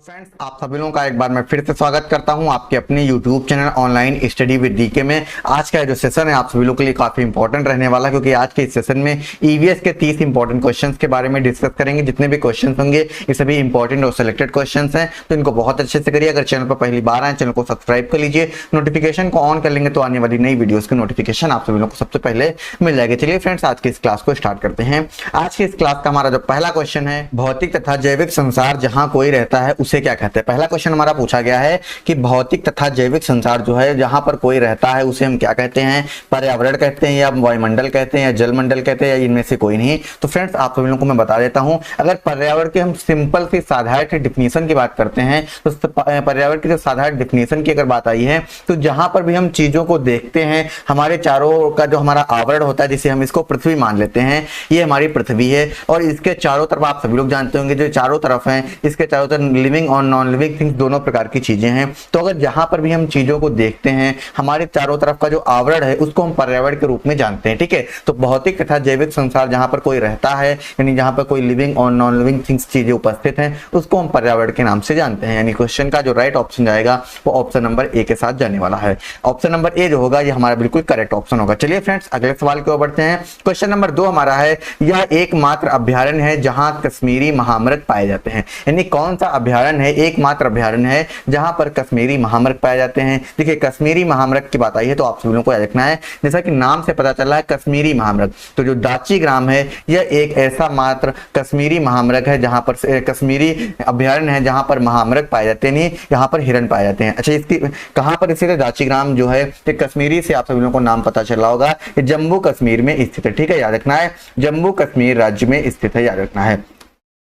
Friends, आप सभी लोगों का एक बार मैं फिर से स्वागत करता हूं आपके अपने YouTube channel online study with DK में। आज का जो सेशन है आप सभी लोगों के लिए काफी इंपॉर्टेंट रहने वाला है, क्योंकि आज के इस सेशन में ईवीएस के 30 इंपॉर्टेंट क्वेश्चंस के बारे में डिस्कस करेंगे। जितने भी क्वेश्चंस होंगे ये सभी इंपॉर्टेंट और सिलेक्टेड क्वेश्चंस हैं, तो इनको बहुत अच्छे से करिए। अगर चैनल पर पहली बार आए चैनल को सब्सक्राइब कर लीजिए, नोटिफिकेशन को ऑन कर लेंगे तो आने वाली नई वीडियोस की नोटिफिकेशन आप सभी लोगों को सबसे पहले मिल जाएगी। चलिए फ्रेंड्स, आज की इस क्लास को स्टार्ट करते हैं। आज की इस क्लास का हमारा जो पहला क्वेश्चन है, भौतिक तथा जैविक संसार जहां कोई रहता है उसे क्या कहते हैं। पहला क्वेश्चन हमारा पूछा गया है कि भौतिक तथा जैविक संसार जो है जहां पर कोई रहता है उसे हम क्या कहते हैं, पर्यावरण कहते हैं या वायुमंडल कहते हैं या जलमंडल कहते हैं या इनमें से कोई नहीं। तो फ्रेंड्स, आप सभी लोगों को मैं बता देता हूं, अगर पर्यावरण की हम सिंपल सी साधारण डिफिनीशन की बात करते हैं तो पर्यावरण की जो साधारण डिफिनीशन की अगर बात आई है तो जहां पर भी हम चीजों को देखते हैं, हमारे चारों का जो हमारा आवरण होता है, जिसे हम इसको पृथ्वी मान लेते हैं, ये हमारी पृथ्वी है और इसके चारों तरफ आप सभी लोग जानते होंगे जो चारों तरफ हैं, इसके चारों तरफ लिविंग और नॉन लिविंग थिंग्स दोनों प्रकार की चीजें हैं। तो अगर जहां पर भी हम चीजों को देखते हैं, हमारे चारों तरफ का जो आवरण है उसको हम पर्यावरण के रूप में जानते हैं। ठीक है, तो भौतिक तथा जैविक संसार जहां पर कोई रहता है, यानी जहां पर कोई लिविंग और नॉन लिविंग थिंग्स चीजें उपस्थित हैं, उसको हम पर्यावरण के नाम से जानते हैं। यानी क्वेश्चन का जो राइट ऑप्शन जाएगा वो ऑप्शन नंबर ए के साथ जाने वाला है। ऑप्शन नंबर ए जो होगा ये हमारा बिल्कुल करेक्ट ऑप्शन होगा। चलिए फ्रेंड्स, अगले सवाल की ओर बढ़ते हैं। क्वेश्चन नंबर 2 हमारा है, यह एकमात्र अभ्यारण्य है जहां कश्मीरी महामृग पाए जाते हैं। यानी कौन सा अभ्यारण्य है, एकमात्र अभ्यारण्य है जहां पर कश्मीरी महामृग पाए जाते हैं। देखिए, कश्मीरी महामृग की बात आई है तो आप सभी लोगों को याद रखना है, जैसा कि नाम से पता चला है कश्मीरी महामृग, तो जो दाची ग्राम है यह एक ऐसा मात्र कश्मीरी महामृग है जहां पर कश्मीरी अभ्यारण्य है जहां पर महामृग पाए जाते हैं, नहीं यहाँ पर हिरण पाए जाते हैं। अच्छा, इसकी कहां पर स्थित है दाची ग्राम जो है, कश्मीरी से आप सभी लोगों को नाम पता चला होगा, जम्मू कश्मीर में स्थित है। ठीक है, याद रखना है, जम्मू कश्मीर राज्य में स्थित है, याद रखना है।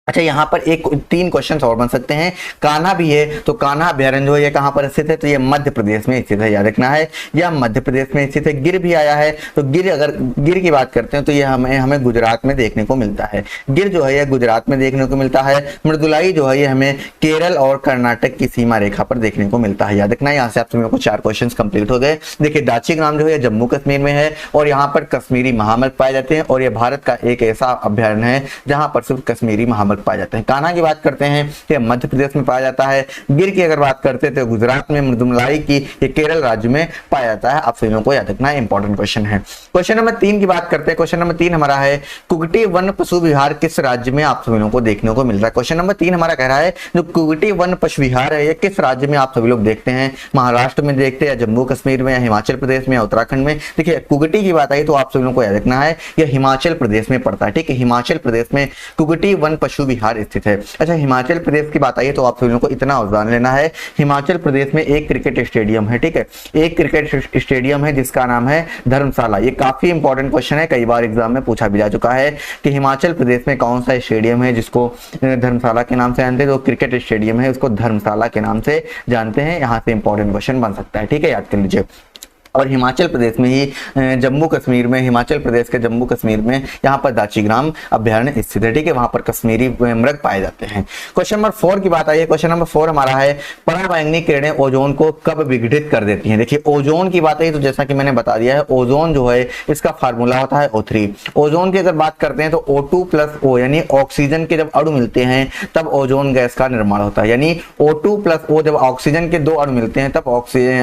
अच्छा, यहाँ पर एक 3 क्वेश्चन और बन सकते हैं। कान्हा भी है, तो कान्हा अभ्यारण्य जो है ये कहाँ पर स्थित है, तो ये मध्य प्रदेश में स्थित है, याद रखना है, यह मध्य प्रदेश में स्थित है। गिर भी आया है, तो गिर अगर गिर की बात करते हैं तो ये हमें गुजरात में देखने को मिलता है। गिर जो है ये गुजरात में देखने को मिलता है। मृदुलाई जो है ये हमें केरल और कर्नाटक की सीमा रेखा पर देखने को मिलता है, याद रखना है। यहाँ से आप सभी को 4 क्वेश्चन कंप्लीट हो गए। देखिए, दाची ग्राम जो है जम्मू कश्मीर में है और यहाँ पर कश्मीरी महामृग पाए जाते हैं और ये भारत का एक ऐसा अभ्यारण्य है जहां पर सिर्फ कश्मीरी महामृग पाए जाते हैं। कान्हा की बात करते हैं ये मध्य प्रदेश में पाया जाता है। गिर की अगर बात करते हैं तो गुजरात में, मृदुलाई की ये केरल राज्य में पाया जाता है। आप सभी लोगों को याद रखना है, इंपॉर्टेंट क्वेश्चन है। क्वेश्चन नंबर 3 की बात करते हैं। क्वेश्चन नंबर 3 हमारा है, कुगटी वन पशु विहार किस राज्य में आप सभी लोगों को देखने को मिल रहा है। क्वेश्चन नंबर 3 हमारा कह रहा है जो कुगटी वन पशु विहार है ये किस राज्य में आप सभी लोग देखते हैं, महाराष्ट्र में देखते हैं या जम्मू कश्मीर में या हिमाचल प्रदेश में या उत्तराखंड में। देखिए, कुगटी की बात आई तो आप सभी लोगों को याद रखना है यह हिमाचल प्रदेश में पड़ता है। ठीक है, हिमाचल प्रदेश में कुगटी वन पशु विहार स्थित है। अच्छा, हिमाचल प्रदेश की बात आई तो आप सभी लोगों को इतना जान लेना है, हिमाचल प्रदेश में एक क्रिकेट स्टेडियम है। ठीक है, एक क्रिकेट स्टेडियम है जिसका नाम है धर्मशाला। ये काफी इंपॉर्टेंट क्वेश्चन है, कई बार एग्जाम में पूछा भी जा चुका है कि हिमाचल प्रदेश में कौन सा स्टेडियम है जिसको धर्मशाला के नाम से जानते हैं। तो क्रिकेट स्टेडियम है उसको धर्मशाला के नाम से जानते हैं। यहाँ से इंपॉर्टेंट क्वेश्चन बन सकता है। ठीक है, याद कर लीजिए। और हिमाचल प्रदेश में ही जम्मू कश्मीर में, हिमाचल प्रदेश के जम्मू कश्मीर में यहाँ पर दाची ग्राम अभ्यारण्य स्थित है। ठीक है, वहां पर कश्मीरी मृग पाए जाते हैं। क्वेश्चन नंबर 4 की बात आई है। क्वेश्चन नंबर 4 हमारा है, पराबैंगनी किरणें ओजोन को कब विघटित कर देती हैं। देखिए, ओजोन की बात आई तो जैसा कि मैंने बता दिया है, ओजोन जो है इसका फार्मूला होता है O3। ओजोन की अगर बात करते हैं तो O2+O यानी ऑक्सीजन के जब अणु मिलते हैं तब ओजोन गैस का निर्माण होता है। यानी O2+O जब ऑक्सीजन के 2 अणु मिलते हैं तब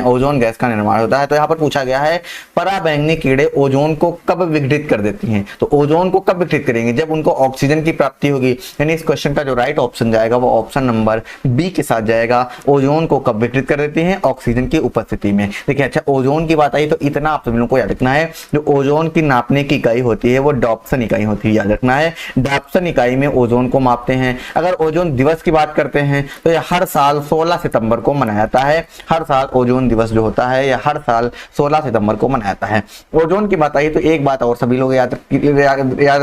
ओजोन गैस का निर्माण होता है। तो यहाँ पर पूछा गया है, पराबैंगनी कीड़े ओजोन को कब विघटित कर देती हैं। तो ओजोन को कब विघटित करेंगे, जब उनको ऑक्सीजन की प्राप्ति होगी। यानी इस क्वेश्चन का जो राइट ऑप्शन जाएगा वो ऑप्शन नंबर बी के साथ जाएगा। ओजोन को कब विघटित कर देती हैं, ऑक्सीजन की उपस्थिति में। देखिए, अच्छा, ओजोन की बात आई तो इतना आप सभी लोगों को याद रखना है, जो ओजोन की नापने की इकाई होती है वो डॉप्सन इकाई होती है, याद रखना है। डॉप्सन इकाई में ओजोन को मापते हैं। अगर ओजोन दिवस की बात करते हैं तो यह हर साल 16 सितंबर को मनाया जाता है। हर साल ओजोन दिवस जो होता है यह हर साल 16 सितंबर को मनाया जाता है। ओजोन की बात आई तो एक बात और सभी लोग याद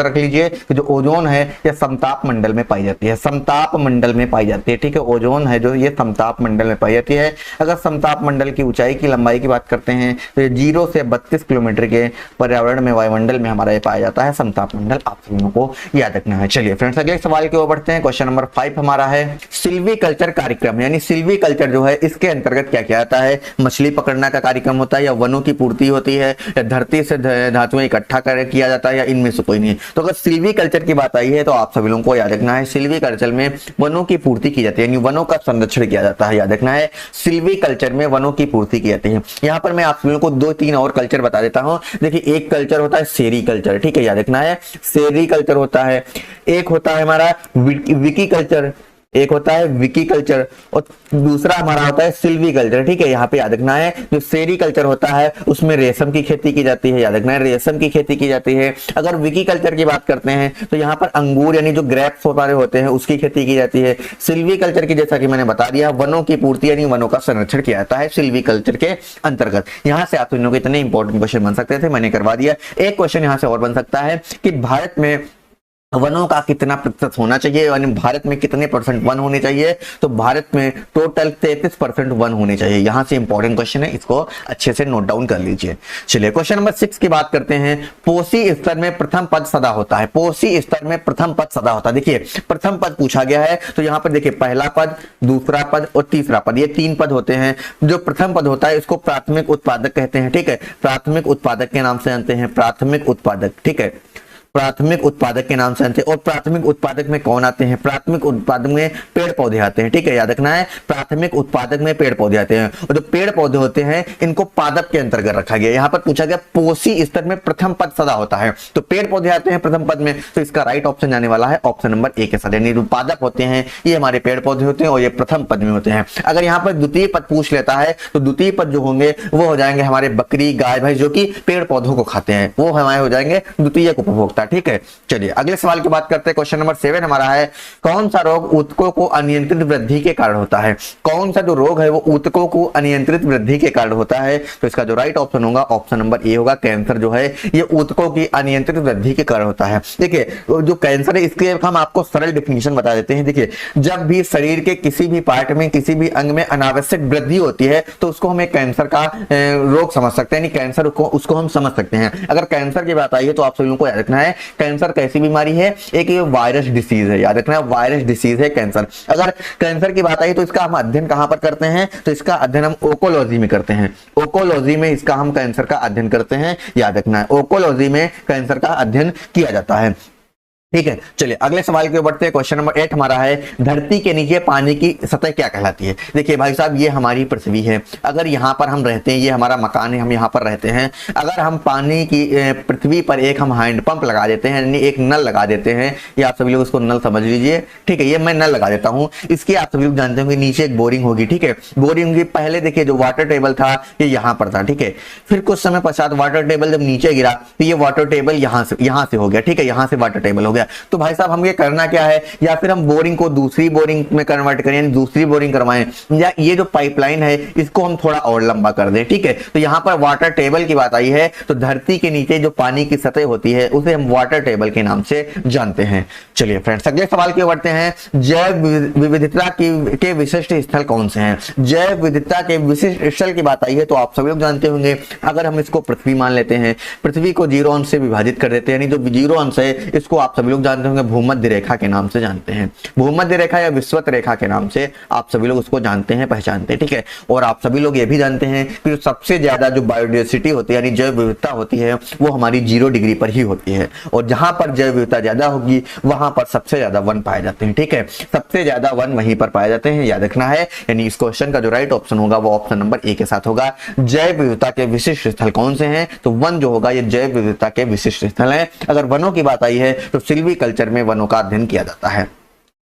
रख लीजिए कि जो ओजोन है यह समताप मंडल में पाई जाती है, समताप मंडल में पाई जाती है। ठीक है, ओजोन है जो ये समताप मंडल में पाई जाती है। अगर समताप मंडल की ऊंचाई की लंबाई की बात करते हैं तो 0 से 32 किलोमीटर के पर्यावरण में, वायुमंडल में हमारा ये पाया जाता है समताप मंडल। आप सभी को याद रखना है। चलिए फ्रेंड्स, अगले सवाल की ओर बढ़ते हैं। क्वेश्चन नंबर 5 हमारा है, सिल्वीकल्चर कार्यक्रम यानी सिल्वीकल्चर जो है इसके अंतर्गत क्या किया जाता है। मछली पकड़ना का कार्यक्रम होता है या या वनों की पूर्ति होती है, या धरती से धातुएं इकट्ठा कर किया जाता है, या इनमें से कोई नहीं। तो अगर सिल्वीकल्चर की बात आई है तो आप सभी लोगों को याद रखना है सिल्वीकल्चर में वनों की पूर्ति की जाती है, यानी वनों का संरक्षण किया जाता है। याद रखना है सिल्वीकल्चर में वनों की पूर्ति की जाती है। यहाँ पर मैं आप सभी लोगों को 2-3 और कल्चर बता देता हूँ। देखिए एक कल्चर होता है सेरीकल्चर, ठीक है, याद रखना है सेरीकल्चर होता है। एक होता है हमारा विकीकल्चर, एक होता है विकीकल्चर, और दूसरा हमारा होता है सिल्वीकल्चर, ठीक है। यहाँ पे याद रखना है जो सेरीकल्चर होता है उसमें रेशम की खेती की जाती है, याद रखना है रेशम की खेती की जाती है। अगर विकीकल्चर की बात करते हैं तो यहाँ पर अंगूर यानी जो ग्रेप्स हमारे होते हैं उसकी खेती की जाती है। सिल्वीकल्चर की जैसा कि मैंने बता दिया वनों की पूर्ति यानी वनों का संरक्षण किया जाता है सिल्वीकल्चर के अंतर्गत। यहाँ से आप लोगों के इतने इंपॉर्टेंट क्वेश्चन बन सकते थे, मैंने करवा दिया। एक क्वेश्चन यहाँ से और बन सकता है कि भारत में वनों का कितना प्रतिशत होना चाहिए, यानी भारत में कितने % वन होने चाहिए। तो भारत में टोटल 33% वन होने चाहिए। यहां से इंपॉर्टेंट क्वेश्चन है, इसको अच्छे से नोट डाउन कर लीजिए। चलिए क्वेश्चन नंबर 6 की बात करते हैं। पोषी स्तर में प्रथम पद सदा होता है, पोषी स्तर में प्रथम पद सदा होता है। देखिए प्रथम पद पूछा गया है तो यहाँ पर देखिए पहला पद, दूसरा पद और तीसरा पद, ये 3 पद होते हैं। जो प्रथम पद होता है इसको प्राथमिक उत्पादक कहते हैं, ठीक है, प्राथमिक उत्पादक के नाम से जानते हैं, प्राथमिक उत्पादक, ठीक है, प्राथमिक उत्पादक के नाम से जानते हैं। और प्राथमिक उत्पादक में कौन आते हैं, प्राथमिक उत्पादक में पेड़ पौधे आते हैं, ठीक है, याद रखना है प्राथमिक उत्पादक में पेड़ पौधे आते हैं। और जो पेड़ पौधे होते हैं इनको पादप के अंतर्गत रखा गया। यहाँ पर पूछा गया पोषी स्तर में प्रथम पद सदा होता है, तो पेड़ पौधे आते हैं प्रथम पद में, तो इसका राइट ऑप्शन जाने वाला है ऑप्शन नंबर ए के साथ, यानी जो पादप होते हैं ये हमारे पेड़ पौधे होते हैं और ये प्रथम पद में होते हैं। अगर यहाँ पर द्वितीय पद पूछ लेता है तो द्वितीय पद जो होंगे वो हो जाएंगे हमारे बकरी, गाय, भैंस, जो कि पेड़ पौधों को खाते हैं, वो हमारे हो जाएंगे द्वितीय उपभोक्ता, ठीक है। चलिए अगले सवाल की बात करते हैं। क्वेश्चन नंबर 7 हमारा है कौन सा रोग ऊतकों को अनियंत्रित वृद्धि के कारण होता है। कौन सा जो रोग है वो ऊतकों को अनियंत्रित वृद्धि के कारण होता है। तो इसका जो राइट ऑप्शन होगा ऑप्शन नंबर ए होगा। कैंसर जो है ये ऊतकों की अनियंत्रित वृद्धि के कारण होता है। देखिए जो कैंसर है इसके हम आपको सरल डिफिनेशन बता देते हैं। देखिए जब भी शरीर के किसी भी पार्ट में, किसी भी अंग में अनावश्यक वृद्धि होती है तो उसको हम एक कैंसर का रोग समझ सकते हैं, यानी कैंसर को उसको हम समझ सकते हैं। अगर कैंसर की बात आई है तो आप सभी लोगों को याद रखना है कैंसर कैसी बीमारी है, एक ये वायरस डिसीज है, याद रखना वायरस डिसीज है कैंसर। अगर कैंसर की बात आई तो इसका हम अध्ययन कहां पर करते हैं, तो इसका अध्ययन हम ओकोलॉजी में करते हैं। ओकोलॉजी में इसका हम कैंसर का अध्ययन करते हैं, याद रखना है ओकोलॉजी में कैंसर का अध्ययन किया जाता है, ठीक है। चलिए अगले सवाल के बढ़ते हैं। क्वेश्चन नंबर 8 हमारा है धरती के नीचे पानी की सतह क्या कहलाती है। देखिए भाई साहब ये हमारी पृथ्वी है, अगर यहाँ पर हम रहते हैं, ये हमारा मकान है, हम यहाँ पर रहते हैं। अगर हम पानी की पृथ्वी पर एक हम हैंड पंप लगा देते हैं, यानी एक नल लगा देते हैं, ये आप सभी लोग इसको नल समझ लीजिए, ठीक है, ये मैं नल लगा देता हूँ। इसकी आप सभी लोग जानते होंगे नीचे एक बोरिंग होगी, ठीक है, बोरिंग होगी। पहले देखिए जो वाटर टेबल था ये यहाँ पर था, ठीक है, फिर कुछ समय पश्चात वाटर टेबल जब नीचे गिरा तो ये वाटर टेबल यहाँ से हो गया, ठीक है, यहाँ से वाटर टेबल हो गया। तो भाई साहब हम ये करना क्या है, या फिर हम बोरिंग को दूसरी बोरिंग में कन्वर्ट करें, यानी दूसरी बोरिंग करवाएं, या ये जो पाइपलाइन है इसको हम थोड़ा और लंबा कर दें, ठीक है। तो यहाँ पर वाटर टेबल की बात आई है तो धरती के नीचे जो पानी की सतह होती है उसे हम वाटर टेबल के नाम से जानते हैं। चलिए फ्रेंड्स अगले सवाल की ओर बढ़ते हैं। जैव विविधता के विशिष्ट स्थल कौन से हैं। जैव विविधता के विशिष्ट स्थल की बात आई है तो आप सभी लोग जानते होंगे, अगर हम इसको पृथ्वी मान लेते हैं, पृथ्वी को 0 अंश से विभाजित कर देते हैं, यानी जो 0 अंश है इसको आप सभी लोग जानते होंगे भूमध्य रेखा के नाम से जानते हैं। भूमध्य रेखा या विषुवत रेखा के नाम से आप सभी लोग उसको जानते हैं, पहचानते हैं, ठीक है। और आप सभी लोग ये भी जानते हैं कि सबसे ज्यादा जो बायोडाइवर्सिटी होती है यानी जैव विविधता होती है वो हमारी 0 डिग्री पर ही होती है, और जहां पर जैव विविधता ज्यादा होगी वहां पर सबसे ज्यादा वन पाए जाते हैं, ठीक है, सबसे ज्यादा वन वहीं पर पाए जाते हैं, याद रखना है। यानी इस क्वेश्चन का जो राइट ऑप्शन होगा वो ऑप्शन नंबर ए के साथ होगा। जैव विविधता के विशिष्ट स्थल कौन से हैं, तो वन जो होगा ये जैव विविधता के विशिष्ट स्थल है। अगर वनों की बात आई है तो सिल्वीकल्चर में वनों का अध्ययन किया जाता है।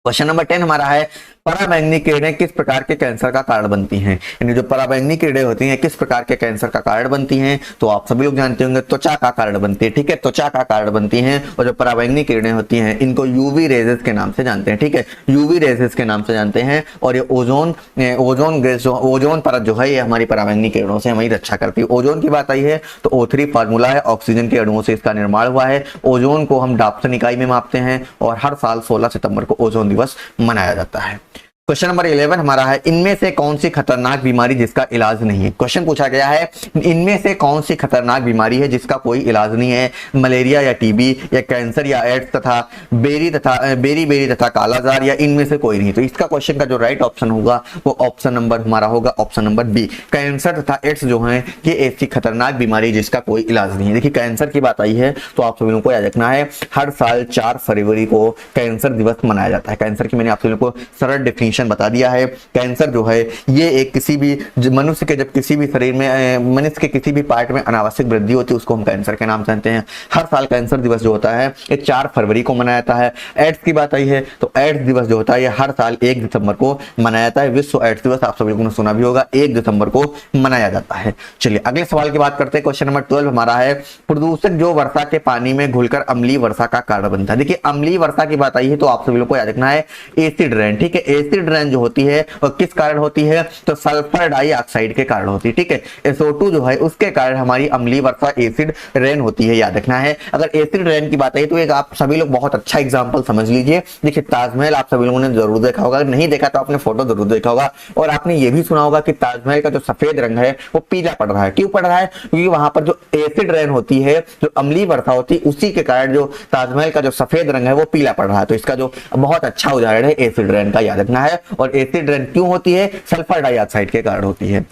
क्वेश्चन नंबर 10 हमारा है पराबैंगनी किरणें किस प्रकार के कैंसर का कारण बनती हैं। यानी जो पराबैंगनी किरणें होती हैं किस प्रकार के कैंसर का कारण बनती हैं, तो आप सभी लोग जानते होंगे त्वचा का कारण बनती है, ठीक है, त्वचा का कारण बनती हैं। और जो पराबैंगनी किरणें होती हैं इनको यूवी रेजेस के नाम से जानते हैं, ठीक है, यूवी रेजेस के नाम से जानते हैं। और ये ओजोन गैस जो ओजोन परत जो है ये हमारी पराबैंगनी किरणों से हमारी रक्षा करती है। ओजोन की बात आई है तो O3 फार्मूला है, ऑक्सीजन के अणुओं से इसका निर्माण हुआ है। ओजोन को हम डाप्सन इकाई में मापते हैं और हर साल 16 सितंबर को ओजोन दिवस मनाया जाता है। क्वेश्चन नंबर 11 हमारा है, इनमें से कौन सी खतरनाक बीमारी जिसका इलाज नहीं है। क्वेश्चन पूछा गया है, इनमें से कौन सी खतरनाक बीमारी है जिसका कोई इलाज नहीं है। मलेरिया या टीबी या कैंसर या एड्स तथा बेरी तथा कालाजार या इनमें से कोई नहीं। तो इसका क्वेश्चन का जो राइट ऑप्शन होगा वो ऑप्शन नंबर हमारा होगा ऑप्शन नंबर बी। कैंसर तथा एड्स जो है ये ऐसी खतरनाक बीमारी जिसका कोई इलाज नहीं है। देखिए कैंसर की बात आई है तो आप सभी लोगों को याद रखना है, हर साल 4 फरवरी को कैंसर दिवस मनाया जाता है। कैंसर की मैंने आप सभी लोगों को सरल डेफिनेशन बता दिया है। कैंसर जो है ये एक किसी भी मनुष्य के, जब किसी भी शरीर में मनुष्य के किसी भी पार्ट में अनावश्यक वृद्धि होती है उसको हम कैंसर के नाम जानते हैं। हर साल कैंसर दिवस जो होता है ये 4 फरवरी को मनाया जाता है। एड्स की बात आई है तो एड्स दिवस जो होता है ये हर साल 1 दिसंबर को मनाया जाता है। विश्व एड्स दिवस आप सभी लोगों ने सुना भी होगा, 1 दिसंबर को मनाया जाता है। चलिए अगले सवाल की बात करते हैं। क्वेश्चन नंबर 12 हमारा है, प्रदूषक जो वर्षा के पानी में घुलकर अम्लीय वर्षा का कारण बनता है। देखिए अम्लीय वर्षा की बात आई है तो आप सभी लोगों को याद रखना है एसिड रेन। ठीक है, एसिड रेन जो होती है और किस कारण होती है तो सल्फर डाइऑक्साइड के कारण होती है। ठीक है, SO2 जो है उसके कारण हमारी अम्लीय वर्षा एसिड रेन होती है, याद रखना है। अगर एसिड रेन की बात आई तो एक आप सभी लोग बहुत अच्छा एग्जांपल समझ लीजिए। देखिए ताजमहल आप सभी लोगों ने जरूर देखा होगा, अगर नहीं देखा तो आपने फोटो जरूर देखा होगा और आपने ये भी सुना होगा कि ताजमहल का जो सफेद रंग है वो पीला पड़ रहा है। क्यों पड़ रहा है? क्योंकि वहां पर जो एसिड रेन होती है, जो अम्लीय वर्षा होती है, उसी के कारण जो ताजमहल का जो सफेद रंग है वो पीला पड़ रहा है। तो इसका जो बहुत अच्छा उदाहरण है एसिड रेन का, याद रखना है। और एसिड रेन क्यों होती है? सल्फर डाइऑक्साइड के कारण होती है।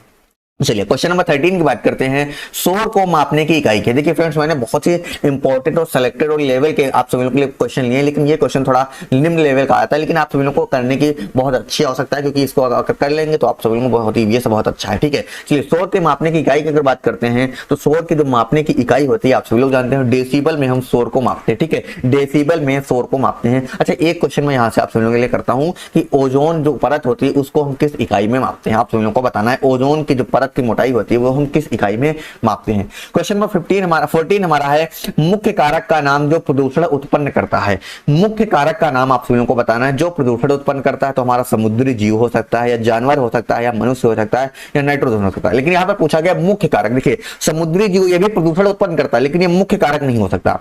चलिए क्वेश्चन नंबर 13 की बात करते हैं, शोर को मापने की इकाई क्या है। देखिए फ्रेंड्स मैंने बहुत ही इंपॉर्टेंट और सिलेक्टेड और लेवल के आप सभी लोगों के लिए क्वेश्चन लिए, लेकिन ये क्वेश्चन थोड़ा निम्न लेवल का आता है, लेकिन आप सभी लोगों को करने की बहुत अच्छी आवश्यकता है क्योंकि इसको अगर कर लेंगे तो आप सभी लोगों को बहुत ईवीएस बहुत अच्छा है। ठीक है, चलिए शोर के मापने की इकाई की अगर बात करते हैं तो शोर की जो मापने की इकाई होती है आप सभी लोग जानते हैं डेसिबल में हम शोर को मापते हैं। ठीक है, डेसिबल में शोर को मापते हैं। अच्छा एक क्वेश्चन मैं यहाँ से आप सभी लोगों के लिए करता हूँ कि ओजोन जो परत होती है उसको हम किस इकाई में मापते हैं। आप सभी लोगों को बताना है ओजोन की जो परत की मोटाई होती है हम किस इकाई में मापते हैं। क्वेश्चन नंबर 14 हमारा है, मुख्य कारक का नाम जो प्रदूषण उत्पन्न करता है। मुख्य कारक का नाम आप सभी लोगों को बताना है जो प्रदूषण उत्पन्न करता है। तो हमारा समुद्री जीव हो सकता है या जानवर हो सकता है या मनुष्य हो सकता है या नाइट्रोजन हो सकता है, लेकिन यहाँ पर पूछा गया मुख्य कारक। देखिए समुद्री जीव ये भी प्रदूषण उत्पन्न करता है लेकिन ये मुख्य कारक नहीं हो सकता।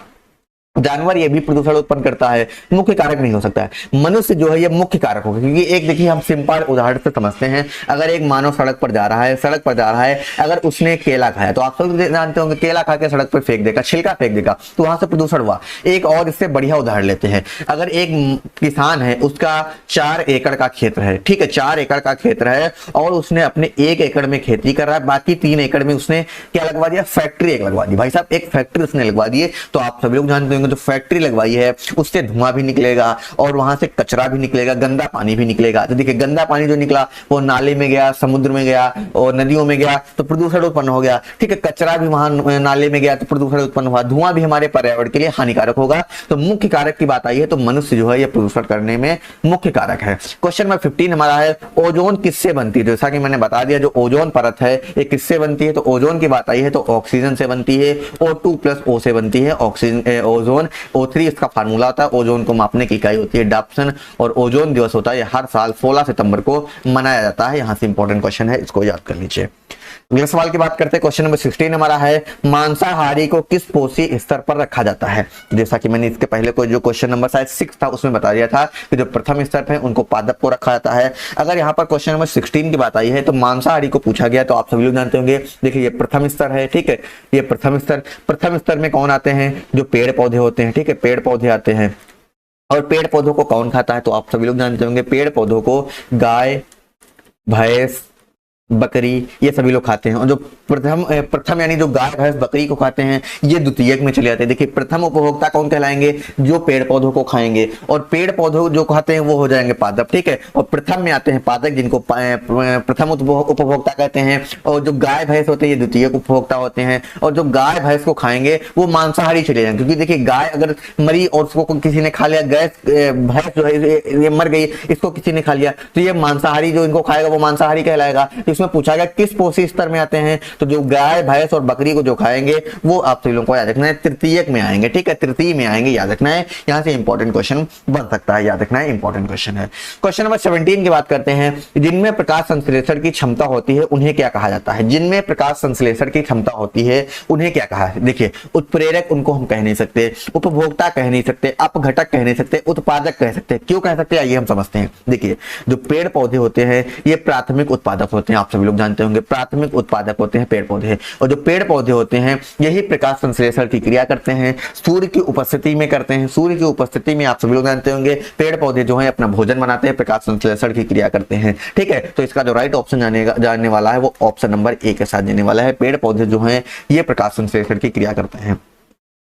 जानवर ये भी प्रदूषण उत्पन्न करता है, मुख्य कारक नहीं हो सकता है। मनुष्य जो है ये मुख्य कारक होगा क्योंकि एक देखिए हम सिंपल उदाहरण से समझते हैं। अगर एक मानव सड़क पर जा रहा है, अगर उसने केला खाया तो आप सब जानते होंगे केला खा के सड़क पर फेंक देगा, छिलका फेंक देगा तो वहां से प्रदूषण हुआ। एक और इससे बढ़िया उदाहरण लेते हैं, अगर एक किसान है उसका 4 एकड़ का क्षेत्र है। ठीक है, 4 एकड़ का क्षेत्र है और उसने अपने 1 एकड़ में खेती कर रहा है, बाकी 3 एकड़ में उसने क्या लगवा दिया? फैक्ट्री एक लगवा दी। भाई साहब एक फैक्ट्री उसने लगवा दी है तो आप सभी लोग जानते होंगे जो फैक्ट्री लगवाई है उससे धुआं भी निकलेगा और वहां से कचरा भी निकलेगा, गंदा पानी भी निकलेगा। तो देखिए गंदा पानी जो निकला वो नाले में गया, समुद्र में गया और नदियों में गया तो प्रदूषण उत्पन्न हो गया। ठीक है, कचरा भी वहां नाले में गया तो प्रदूषण उत्पन्न हुआ, धुआं भी हमारे पर्यावरण के लिए हानिकारक होगा। तो मुख्य कारक की बात आई है तो मनुष्य जो है ये प्रदूषण करने में मुख्य कारक है। क्वेश्चन नंबर 15 हमारा है, ओजोन किससे बनती है। जैसा कि मैंने बता दिया जो ओजोन परत है ये किससे बनती है, तो ओजोन की बात आई है तो ऑक्सीजन से बनती है, O2+O से बनती है ऑक्सीजन ओजोन। O3 इसका फार्मूला होता है। ओजोन को मापने की इकाई होती है डाप्सन और ओजोन दिवस होता है हर साल 16 सितंबर को मनाया जाता है। यहां से इंपॉर्टेंट क्वेश्चन है, इसको याद कर लीजिए। अगले सवाल की बात करते हैं। क्वेश्चन नंबर 16 हमारा है, मांसाहारी को किस पोषी स्तर पर रखा जाता है। जैसा कि मैंने इसके पहले को जो क्वेश्चन नंबर शायद 6 था उसमें बता दिया था कि जो प्रथम स्तर है उनको पादप को रखा जाता है। अगर यहाँ पर क्वेश्चन नंबर 16 की बात आई है तो मांसाहारी को पूछा गया तो आप सभी लोग जानते होंगे। देखिए ये प्रथम स्तर है। ठीक है, ये प्रथम स्तर में कौन आते हैं? जो पेड़ पौधे होते हैं। ठीक है, पेड़ पौधे आते हैं और पेड़ पौधों को कौन खाता है? तो आप सभी लोग जानते होंगे पेड़ पौधों को गाय, भैंस, बकरी ये सभी लोग खाते हैं। और जो प्रथम यानी जो गाय भैंस बकरी को खाते हैं ये द्वितीयक में चले जाते हैं। देखिए प्रथम उपभोक्ता कौन कहलाएंगे? जो पेड़ पौधों को खाएंगे, और पेड़ पौधों जो खाते हैं वो हो जाएंगे पादप। ठीक है, और प्रथम में आते हैं पादप जिनको प्रथम उपभोक्ता कहते हैं, और जो गाय भैंस होते हैं ये द्वितीयक उपभोक्ता होते हैं। और जो गाय भैंस को खाएंगे वो मांसाहारी चले जाएंगे क्योंकि देखिए गाय अगर मरी और उसको किसी ने खा लिया, भैंस जो है ये मर गई, इसको किसी ने खा लिया तो ये मांसाहारी जो इनको खाएगा वो मांसाहारी कहलाएगा। इसमें पूछा गया किस पोषी स्तर में आते हैं, तो जो गाय भैंस और बकरी को जो खाएंगे वो आप सभी लोगों को याद रखना है तृतीयक में आएंगे, ठीक है, तृतीय में आएंगे, याद रखना है। यहां से इंपॉर्टेंट क्वेश्चन बन सकता है, याद रखना है, इंपॉर्टेंट क्वेश्चन है। क्वेश्चन नंबर 17 की बात करते हैं। जिनमें प्रकाश संश्लेषण की क्षमता होती है उन्हें क्या कहा जाता है? जिनमें प्रकाश संश्लेषण की क्षमता होती है उन्हें क्या कहा है? देखिए, उत्प्रेरक उनको हम कह नहीं सकते, उपभोक्ता कह नहीं सकते, अपघटक कह नहीं सकते, उत्पादक कह सकते। क्यों कह सकते हैं आइए हम समझते हैं। देखिए, जो पेड़ पौधे होते हैं ये प्राथमिक उत्पादक होते हैं, आप सभी लोग जानते होंगे, प्राथमिक उत्पादक होते हैं पेड़ पौधे। और जो पेड़ पौधे होते हैं यही प्रकाश संश्लेषण की क्रिया करते हैं, सूर्य की उपस्थिति में करते हैं। सूर्य की उपस्थिति में आप सभी लोग जानते होंगे पेड़ पौधे जो है अपना भोजन बनाते हैं, प्रकाश संश्लेषण की क्रिया करते हैं, ठीक है। तो इसका जो राइट ऑप्शन जानने वाला है वो ऑप्शन नंबर ए के साथ जाने वाला है। पेड़ पौधे जो हैं ये प्रकाश संश्लेषण की क्रिया करते हैं।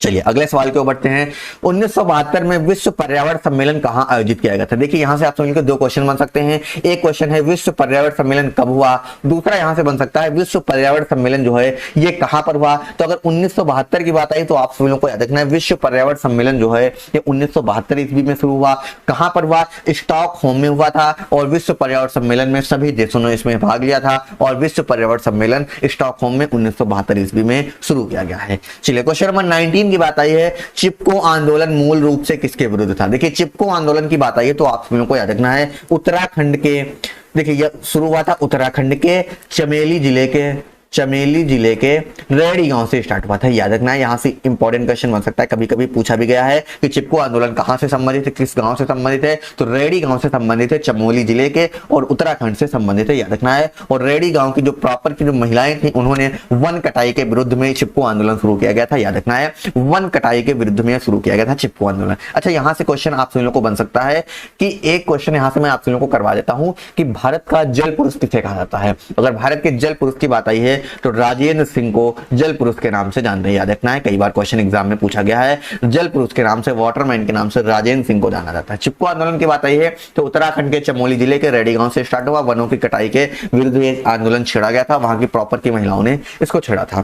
चलिए अगले सवाल की ओर बढ़ते हैं। 1972 में विश्व पर्यावरण सम्मेलन कहां आयोजित किया गया था? देखिए यहां से आप समझ के दो क्वेश्चन बन सकते हैं। एक क्वेश्चन है विश्व पर्यावरण सम्मेलन कब हुआ, दूसरा यहां से बन सकता है विश्व पर्यावरण सम्मेलन जो है ये कहां पर हुआ। तो अगर 1972 की बात आई तो आप सभी लोगों को याद रखना है विश्व पर्यावरण सम्मेलन जो है ये 1972 ईस्वी में शुरू हुआ। कहां पर हुआ? स्टॉकहोम में हुआ था। और विश्व पर्यावरण सम्मेलन में सभी देशों ने इसमें भाग लिया था और विश्व पर्यावरण सम्मेलन स्टॉकहोम में 1972 ईस्वी में शुरू किया गया है। चलिए क्वेश्चन नंबर 19 की बात आई है। चिपको आंदोलन मूल रूप से किसके विरुद्ध था? देखिए चिपको आंदोलन की बात आई है तो आप सभी को याद रखना है उत्तराखंड के, देखिए यह शुरू हुआ था उत्तराखंड के चमेली जिले के रेडी गांव से स्टार्ट हुआ था, याद रखना है। यहां से इंपॉर्टेंट क्वेश्चन बन सकता है, कभी कभी पूछा भी गया है कि चिपको आंदोलन कहां से संबंधित है, किस गांव से संबंधित है, तो रेडी गांव से संबंधित है, चमोली जिले के और उत्तराखंड से संबंधित है, याद रखना है। और रेडी गांव की जो प्रॉपर की जो महिलाएं थी उन्होंने वन कटाई के विरुद्ध में चिपको आंदोलन शुरू किया गया था, याद रखना है, वन कटाई के विरुद्ध में शुरू किया गया था चिपको आंदोलन। अच्छा यहां से क्वेश्चन आप सभी लोगों को बन सकता है कि एक क्वेश्चन यहां से मैं आप सभी लोगों को करवा देता हूं कि भारत का जल पुरुष किसे कहा जाता है। अगर भारत के जल पुरुष की बात आई है तो राजेंद्र सिंह को जल पुरुष के नाम से जानते हैं, याद रखना है। कई बार क्वेश्चन एग्जाम में पूछा गया है, जल पुरुष के नाम से, वाटरमैन के नाम से राजेंद्र सिंह को जाना जाता है। चिपको आंदोलन की बात आई है तो उत्तराखंड के चमोली जिले के रेडी गांव से स्टार्ट हुआ, वनों की कटाई के विरुद्ध ये आंदोलन छेड़ा गया था, वहां की प्रॉपर की महिलाओं ने इसको छेड़ा था।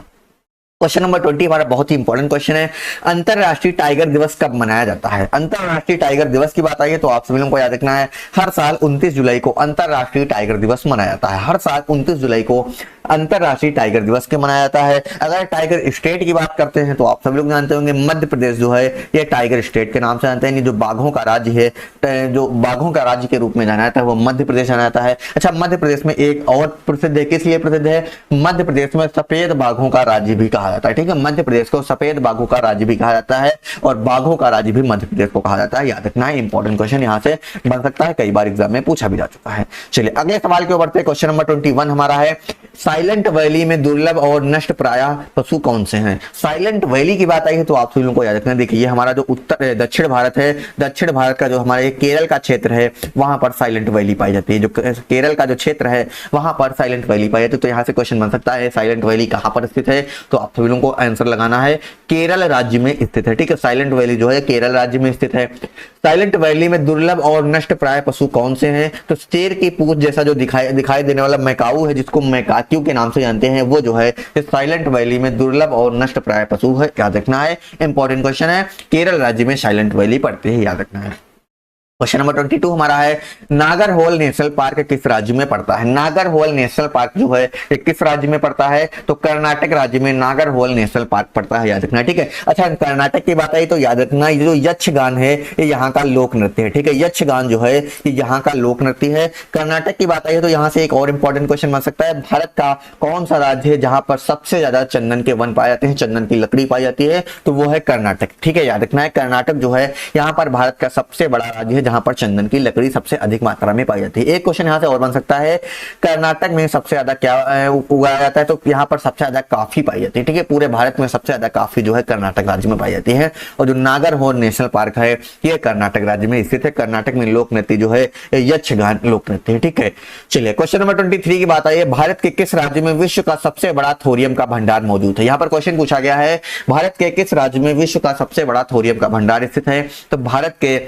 क्वेश्चन नंबर 20 हमारा बहुत ही इंपॉर्टेंट क्वेश्चन है। अंतरराष्ट्रीय टाइगर दिवस कब मनाया जाता है? अंतरराष्ट्रीय टाइगर दिवस की बात आई है तो आप सभी लोगों को याद रखना है हर साल 29 जुलाई को अंतरराष्ट्रीय टाइगर दिवस मनाया जाता है। हर साल 29 जुलाई को अंतरराष्ट्रीय टाइगर दिवस के मनाया जाता है। अगर टाइगर स्टेट की बात करते हैं तो आप सभी लोग जानते होंगे मध्य प्रदेश जो है ये टाइगर स्टेट के नाम से जानते हैं। जो बाघों का राज्य है, जो बाघों का राज्य के रूप में जाना जाता है वो मध्य प्रदेश जाना जाता है। अच्छा मध्य प्रदेश में एक और प्रसिद्ध है, किस लिए प्रसिद्ध है? मध्य प्रदेश में सफेद बाघों का राज्य भी कहा जाता है, ठीक है। मध्य प्रदेश को सफेद बाघों का राज्य भी कहा जाता है और बाघों का राज्य भी मध्य प्रदेश को कहा जाता है, याद रखना है। इंपॉर्टेंट क्वेश्चन यहां से बन सकता है, कई बार एग्जाम में पूछा भी जा चुका है। चलिए अगले सवाल के ऊपर बढ़ते हैं। क्वेश्चन नंबर 21 हमारा है साइलेंट वैली में दुर्लभ और नष्ट प्रायः पशु कौन से हैं? साइलेंट वैली की बात आई है तो आप सभी लोगों को याद रखना है। देखिए ये हमारा जो दक्षिण भारत है, दक्षिण भारत का जो हमारे केरल का क्षेत्र है वहां पर साइलेंट वैली पाई जाती है। जो केरल का जो क्षेत्र है वहां पर साइलेंट वैली पाई जाती है। तो यहां से क्वेश्चन बन सकता है साइलेंट वैली कहां पर स्थित है? तो आप सभी लोगों को आंसर लगाना है केरल राज्य में स्थित है, ठीक है। साइलेंट वैली जो है केरल राज्य में स्थित है। साइलेंट वैली में दुर्लभ और नष्ट प्राय पशु कौन से हैं? तो शेर की पूंछ जैसा जो दिखाई देने वाला मैकाऊ है, जिसको मैकाक्यू के नाम से जानते हैं, वो जो है साइलेंट वैली में दुर्लभ और नष्ट प्राय पशु है, याद रखना है। इंपॉर्टेंट क्वेश्चन है, केरल राज्य में साइलेंट वैली पड़ती है, याद रखना है। क्वेश्चन नंबर 22 हमारा है नागरहोल नेशनल पार्क किस राज्य में पड़ता है? नागरहोल नेशनल पार्क जो है ये किस राज्य में पड़ता है? तो कर्नाटक राज्य में नागरहोल नेशनल पार्क पड़ता है, याद रखना है, ठीक है। अच्छा कर्नाटक की बात आई तो याद रखना ये जो यक्षगान है ये यहाँ का लोक नृत्य है, ठीक है। यक्षगान जो है ये यहाँ का लोक नृत्य है। कर्नाटक की बात आई है तो यहाँ से एक और इंपॉर्टेंट क्वेश्चन बन सकता है भारत का कौन सा राज्य है जहां पर सबसे ज्यादा चंदन के वन पाए जाते हैं, चंदन की लकड़ी पाई जाती है? तो वो है कर्नाटक, ठीक है, याद रखना है। कर्नाटक जो है यहाँ पर भारत का सबसे बड़ा राज्य है जहां पर चंदन की लकड़ी सबसे अधिक मात्रा में पाई जाती है। एक क्वेश्चन यहां से और बन सकता है कर्नाटक में सबसे ज्यादा क्या उगाया जाता है? तो यहाँ पर सबसे ज्यादा कॉफी पाई जाती है, ठीक है। पूरे भारत में सबसे ज्यादा कॉफी जो है कर्नाटक राज्य में पाई जाती है। और जो नागरहोल नेशनल पार्क है ये कर्नाटक राज्य में स्थित है। कर्नाटक में लोक नृत्य जो है यक्षगान लोक नृत्य है, ठीक है। चलिए क्वेश्चन नंबर 23 की बात आई है भारत के किस राज्य में विश्व का सबसे बड़ा थोरियम का भंडार मौजूद है? यहाँ पर क्वेश्चन पूछा गया है भारत के किस राज्य में विश्व का सबसे बड़ा थोरियम का भंडार स्थित है? तो भारत के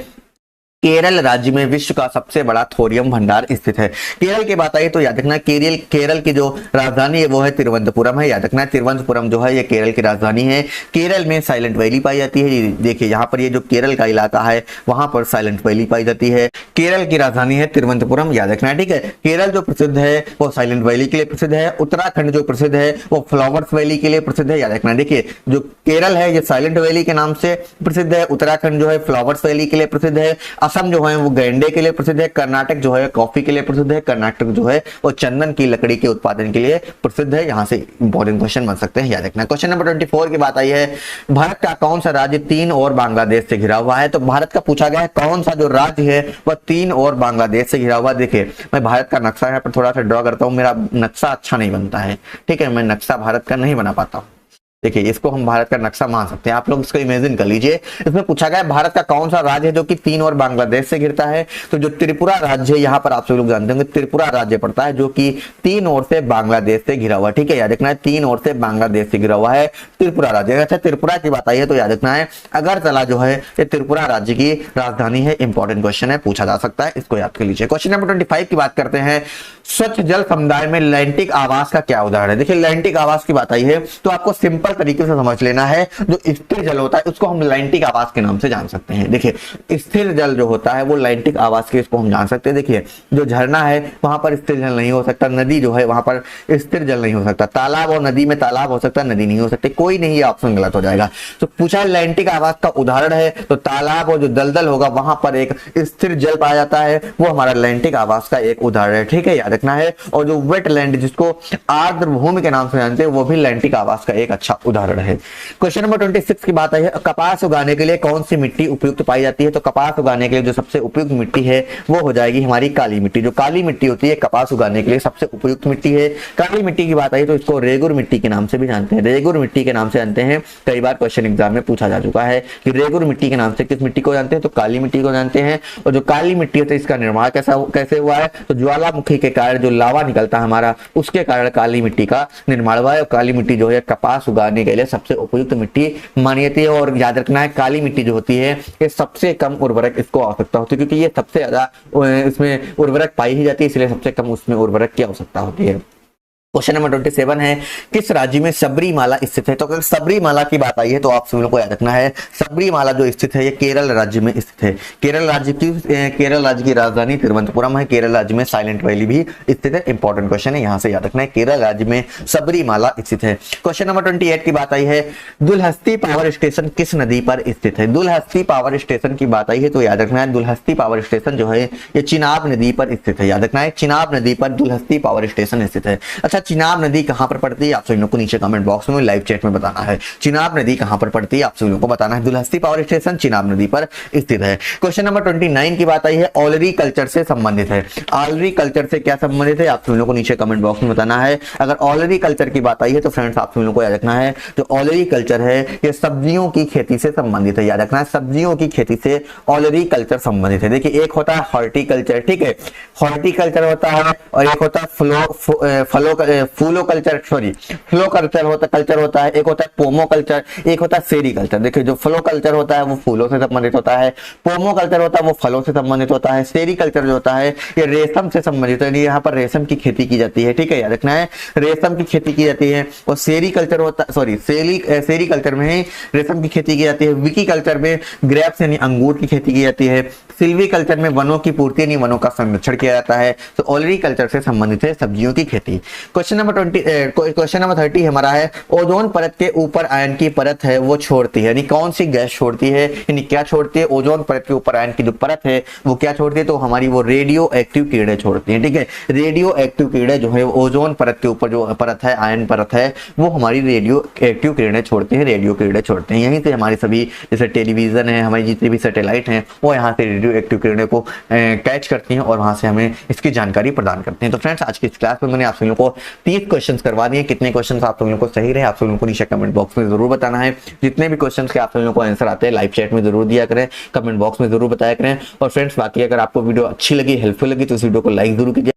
केरल राज्य में विश्व का सबसे बड़ा थोरियम भंडार स्थित है? केरल की बात आई तो याद रखना केरल की जो राजधानी है वो है तिरुवनंतपुरम है। याद रखना तिरुवनंतपुरम जो है ये केरल की राजधानी है। केरल में साइलेंट वैली पाई जाती है। देखिए यहाँ पर ये जो केरल का इलाका है वहां पर साइलेंट वैली पाई जाती है। केरल की राजधानी है तिरुवनंतपुरम, याद रखना, ठीक है। केरल जो प्रसिद्ध है वो साइलेंट वैली के लिए प्रसिद्ध है। उत्तराखंड जो प्रसिद्ध है वो फ्लावर्स वैली के लिए प्रसिद्ध है, याद रखना। देखिए जो केरल है ये साइलेंट वैली के नाम से प्रसिद्ध है। उत्तराखंड जो है फ्लावर्स वैली के लिए प्रसिद्ध है। असम जो है वो गैंडे के लिए प्रसिद्ध है। कर्नाटक जो है कॉफी के लिए प्रसिद्ध है। कर्नाटक जो है वो चंदन की लकड़ी के उत्पादन के लिए प्रसिद्ध है। यहां से इंपॉर्टेंट क्वेश्चन बन सकते हैं, याद रखना। क्वेश्चन नंबर 24 की बात आई है, भारत का कौन सा राज्य चीन और बांग्लादेश से घिरा हुआ है? तो भारत का पूछा गया है कौन सा जो राज्य है वह चीन और बांग्लादेश से घिरा हुआ। देखिए मैं भारत का नक्शा यहाँ पर थोड़ा सा ड्रॉ करता हूँ, मेरा नक्शा अच्छा नहीं बनता है, ठीक है, मैं नक्शा भारत का नहीं बना पाता हूँ। देखिए इसको हम भारत का नक्शा मान सकते हैं, आप लोग इसको इमेजिन कर लीजिए। इसमें पूछा गया है भारत का कौन सा राज्य है जो कि चीन और बांग्लादेश से घिरता है? तो जो त्रिपुरा राज्य है, यहाँ पर आप सभी लोग जानते होंगे त्रिपुरा राज्य पड़ता है जो कि तीन ओर से बांग्लादेश से घिरा हुआ है, ठीक है, याद रखना है, तीन ओर से बांग्लादेश से घिरा हुआ है त्रिपुरा राज्य। अच्छा त्रिपुरा की बात आई है तो याद रखना है अगरतला जो है ये त्रिपुरा राज्य की राजधानी है। इंपॉर्टेंट क्वेश्चन है, पूछा जा सकता है, इसको याद कर लीजिए। क्वेश्चन नंबर 25 की बात करते हैं, स्वच्छ जल समुदाय में लैंटिक आवास का क्या उदाहरण है? देखिए लैंटिक आवास की बात आई है तो आपको सिंपल तरीके से समझ लेना है, जो स्थिर जल होता है उसको हम लैंटिक आवास के नाम से जान सकते हैं। देखिए स्थिर जल जो होता है वो लैंटिक आवास के इसको हम जान सकते हैं। देखिए जो झरना है वहां पर स्थिर जल नहीं हो सकता, नदी जो है वहां पर स्थिर जल नहीं हो सकता, तालाब और नदी में तालाब हो सकता है, नदी नहीं हो सकती, कोई नहीं, ऑप्शन गलत हो जाएगा। तो पूछा है लैंटिक आवास का उदाहरण है तो तालाब और जो दलदल होगा वहां पर एक स्थिर जल पाया जाता है, वो हमारा लैंटिक आवास का एक उदाहरण है, ठीक है, याद रखना है। और जो वेटलैंड जिसको आर्द्र भूमि के नाम से जानते हैं वो भी लैंटिक आवास का एक अच्छा उदाहरण है। क्वेश्चन नंबर 26 की बात आई है, कपास उगाने के लिए कौन सी मिट्टी उपयुक्त पाई जाती है? तो कपास उगाने के लिए जो सबसे उपयुक्त मिट्टी है वो हो जाएगी हमारी काली मिट्टी। जो काली मिट्टी होती है कपास उगाने के लिए सबसे उपयुक्त मिट्टी है। काली मिट्टी की बात आई तो इसको रेगुर मिट्टी के नाम से भी जानते हैं, रेगुर मिट्टी के नाम से जानते हैं। कई बार क्वेश्चन एग्जाम में पूछा जा चुका है कि रेगुर मिट्टी के नाम से किस मिट्टी को जानते हैं? तो काली मिट्टी को जानते हैं। और जो काली मिट्टी होती है इसका निर्माण कैसे हुआ है? तो ज्वालामुखी के कारण जो लावा निकलता है हमारा, उसके कारण काली मिट्टी का निर्माण हुआ है। और काली मिट्टी जो है कपास उगाने के लिए सबसे उपयुक्त मिट्टी मानी जाती है। और याद रखना है काली मिट्टी जो होती है ये सबसे कम उर्वरक इसको आवश्यकता होती है, क्योंकि ये सबसे ज्यादा इसमें उर्वरक पाई ही जाती है, इसलिए सबसे कम उसमें उर्वरक की आवश्यकता होती है। क्वेश्चन नंबर 27 है, किस राज्य में सबरीमाला स्थित है? तो अगर सबरीमाला की बात आई है तो आप सभी को याद रखना है सबरीमाला जो स्थित है ये केरल राज्य में स्थित है। केरल राज्य की राजधानी तिरुवनंतपुरम है। केरल राज्य में साइलेंट वैली भी स्थित है। इंपॉर्टेंट क्वेश्चन है, यहां से याद रखना है केरल राज्य में सबरीमाला स्थित है। क्वेश्चन नंबर 28 की बात आई है, दुलहस्ती पावर स्टेशन किस नदी पर स्थित है? दुलहस्ती पावर स्टेशन की बात आई है तो याद रखना है दुलहस्ती पावर स्टेशन जो है ये चिनाब नदी पर स्थित है। याद रखना है चिनाब नदी पर दुलहस्ती पावर स्टेशन स्थित है। अच्छा चिनाब नदी कहां पर पड़ती है आप सभी लोगों को नीचे कमेंट बॉक्स में लाइव चैट में बताना है। चिनाब नदी कहां पर पड़ती है आप सभी लोगों को बताना है। दुलहस्ती पावर स्टेशन चिनाब नदी पर स्थित है। क्वेश्चन नंबर 29 की बात आई है, ऑलरी कल्चर से संबंधित है। ऑलरी कल्चर से क्या संबंधित है आप सभी लोगों को नीचे कमेंट बॉक्स में बताना है। अगर ऑलरी कल्चर की बात आई है तो फ्रेंड्स आप सभी लोगों को याद रखना है जो ऑलरी कल्चर है ये सब्जियों की खेती से संबंधित है। याद रखना है सब्जियों की खेती से ऑलरी कल्चर संबंधित है। देखिए एक होता है हॉर्टिकल्चर, ठीक है, हॉर्टिकल्चर होता है, और एक होता है फ्लो कल्चर होता है, एक होता है पोमो कल्चर, एक होता है सेरी कल्चर। देखिए जो फ्लो कल्चर होता है वो फूलों से संबंधित होता है, पोमो कल्चर होता है वो फलों से संबंधित होता है, सेरी कल्चर जो होता है ये रेशम से संबंधित है, यहाँ पर रेशम की खेती की जाती है, ठीक है, याद रखना है रेशम की खेती की जाती है। और सेरी कल्चर होता सेरी कल्चर में ही रेशम की खेती की जाती है। विकी कल्चर में ग्रेप्स यानी अंगूर की खेती की जाती है। सिल्वी कल्चर में वनों की पूर्ति यानी वनों का संरक्षण किया जाता है। तो ऑलरी कल्चर से संबंधित है सब्जियों की खेती। क्वेश्चन नंबर 30 हमारा है, ओजोन परत के ऊपर आयन की परत है वो छोड़ती है, यानी कौन सी गैस छोड़ती है, यानी क्या छोड़ती है? ओजोन परत के ऊपर आयन की जो परत है वो क्या छोड़ती है? तो हमारी वो रेडियो एक्टिव किरणें छोड़ती है, ठीक है, रेडियो एक्टिव किरणें जो है ओजोन परत के ऊपर जो परत है आयन परत है वो हमारी रेडियो एक्टिव किरणें छोड़ती है, रेडियो किरणें छोड़ते हैं। यहीं से हमारी सभी जैसे टेलीविजन है, हमारी जितनी भी सैटेलाइट हैं वो यहाँ से रेडियो एक्टिव किरणें को कैच करती हैं और वहां से हमें इसकी जानकारी प्रदान करते हैं। तो फ्रेंड्स आज की इस क्लास में मैंने आप सभी लोगों को 30 क्वेश्चंस करवा दिए। कितने क्वेश्चंस आप सभी लोगों को सही रहे आप सभी लोगों को नीचे कमेंट बॉक्स में जरूर बताना है। जितने भी क्वेश्चंस के आप सभी लोगों को आंसर आते हैं लाइव चैट में जरूर दिया करें, कमेंट बॉक्स में जरूर बताया करें। और फ्रेंड्स बाकी अगर आपको वीडियो अच्छी लगी, हेल्पफुल लगी तो इस वीडियो को लाइक जरूर कीजिए।